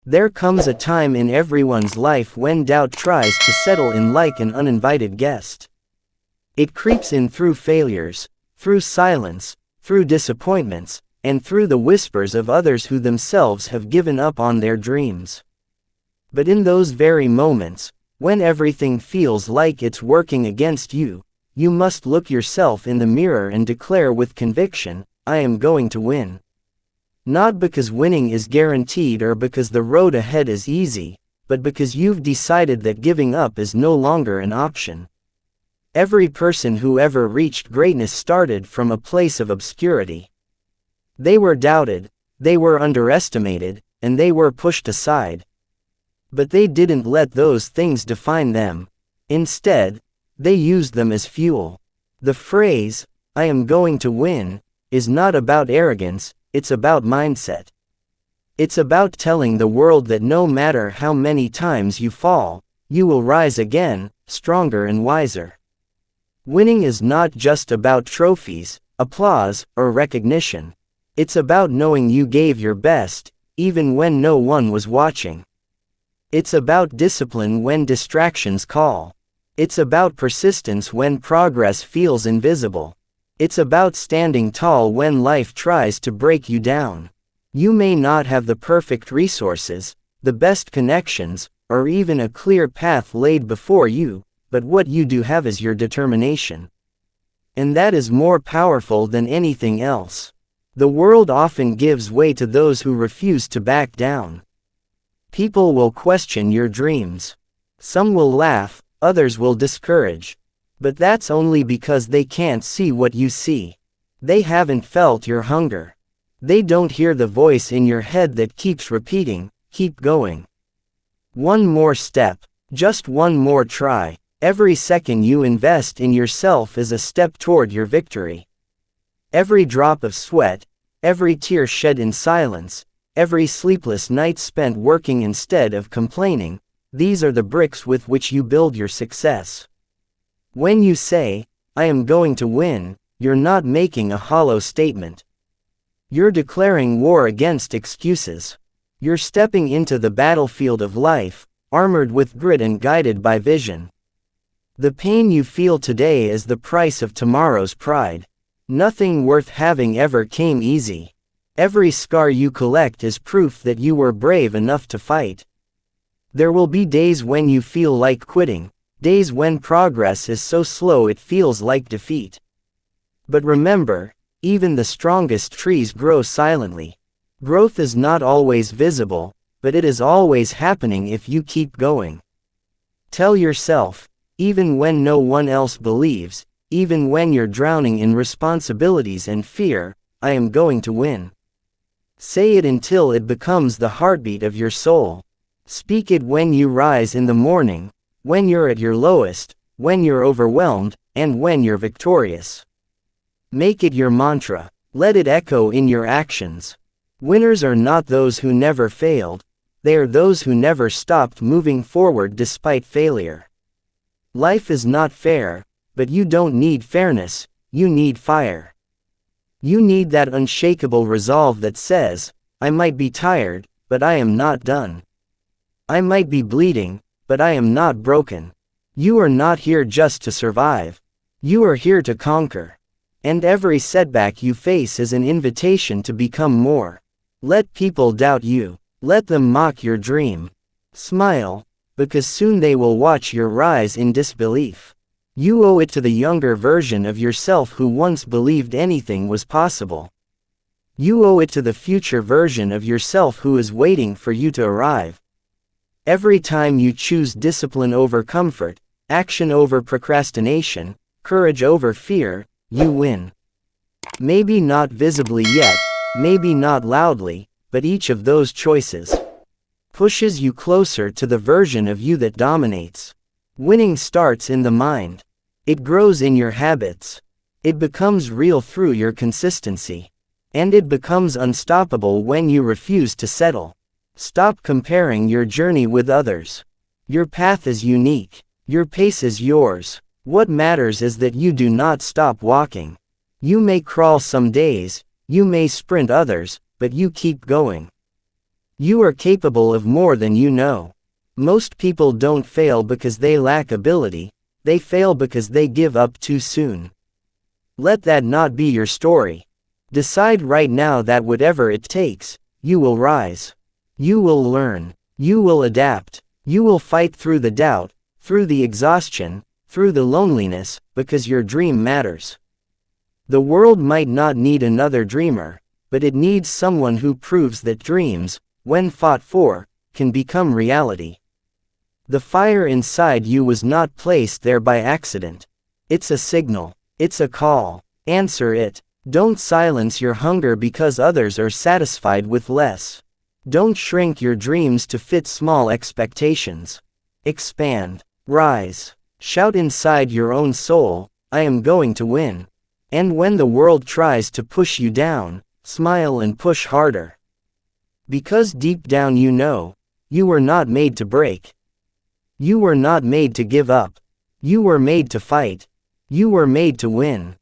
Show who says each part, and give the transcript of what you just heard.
Speaker 1: There comes a time in everyone's life when doubt tries to settle in like an uninvited guest. It creeps in through failures, through silence, through disappointments, and through the whispers of others who themselves have given up on their dreams. But in those very moments, when everything feels like it's working against you, you must look yourself in the mirror and declare with conviction, I am going to win. Not because winning is guaranteed or because the road ahead is easy, but because you've decided that giving up is no longer an option. Every person who ever reached greatness started from a place of obscurity. They were doubted, they were underestimated, and they were pushed aside. But they didn't let those things define them. Instead, they used them as fuel. The phrase, I am going to win, is not about arrogance, it's about mindset. It's about telling the world that no matter how many times you fall, you will rise again, stronger and wiser. Winning is not just about trophies, applause, or recognition. It's about knowing you gave your best, even when no one was watching. It's about discipline when distractions call. It's about persistence when progress feels invisible. It's about standing tall when life tries to break you down. You may not have the perfect resources, the best connections, or even a clear path laid before you, but what you do have is your determination. And that is more powerful than anything else. The world often gives way to those who refuse to back down. People will question your dreams. Some will laugh, others will discourage. But that's only because they can't see what you see. They haven't felt your hunger. They don't hear the voice in your head that keeps repeating, keep going. One more step, just one more try. Every second you invest in yourself is a step toward your victory. Every drop of sweat, every tear shed in silence, every sleepless night spent working instead of complaining, these are the bricks with which you build your success. When you say, I am going to win, you're not making a hollow statement. You're declaring war against excuses. You're stepping into the battlefield of life, armored with grit and guided by vision. The pain you feel today is the price of tomorrow's pride. Nothing worth having ever came easy. Every scar you collect is proof that you were brave enough to fight. There will be days when you feel like quitting. Days when progress is so slow it feels like defeat. But remember, even the strongest trees grow silently. Growth is not always visible, but it is always happening if you keep going. Tell yourself, even when no one else believes, even when you're drowning in responsibilities and fear, I am going to win. Say it until it becomes the heartbeat of your soul. Speak it when you rise in the morning, when you're at your lowest, when you're overwhelmed, and when you're victorious. Make it your mantra. Let it echo in your actions. Winners are not those who never failed, they are those who never stopped moving forward despite failure. Life is not fair, but you don't need fairness, you need fire. You need that unshakable resolve that says, I might be tired, but I am not done. I might be bleeding, but I am not broken. You are not here just to survive. You are here to conquer. And every setback you face is an invitation to become more. Let people doubt you. Let them mock your dream. Smile, because soon they will watch your rise in disbelief. You owe it to the younger version of yourself who once believed anything was possible. You owe it to the future version of yourself who is waiting for you to arrive. Every time you choose discipline over comfort, action over procrastination, courage over fear, you win. Maybe not visibly yet, maybe not loudly, but each of those choices pushes you closer to the version of you that dominates. Winning starts in the mind. It grows in your habits. It becomes real through your consistency. And it becomes unstoppable when you refuse to settle. Stop comparing your journey with others. Your path is unique. Your pace is yours. What matters is that you do not stop walking. You may crawl some days, you may sprint others, but you keep going. You are capable of more than you know. Most people don't fail because they lack ability, they fail because they give up too soon. Let that not be your story. Decide right now that whatever it takes, you will rise. You will learn. You will adapt. You will fight through the doubt, through the exhaustion, through the loneliness, because your dream matters. The world might not need another dreamer, but it needs someone who proves that dreams, when fought for, can become reality. The fire inside you was not placed there by accident. It's a signal. It's a call. Answer it. Don't silence your hunger because others are satisfied with less. Don't shrink your dreams to fit small expectations. Expand. Rise. Shout inside your own soul, I am going to win. And when the world tries to push you down, smile and push harder. Because deep down you know, you were not made to break. You were not made to give up. You were made to fight. You were made to win.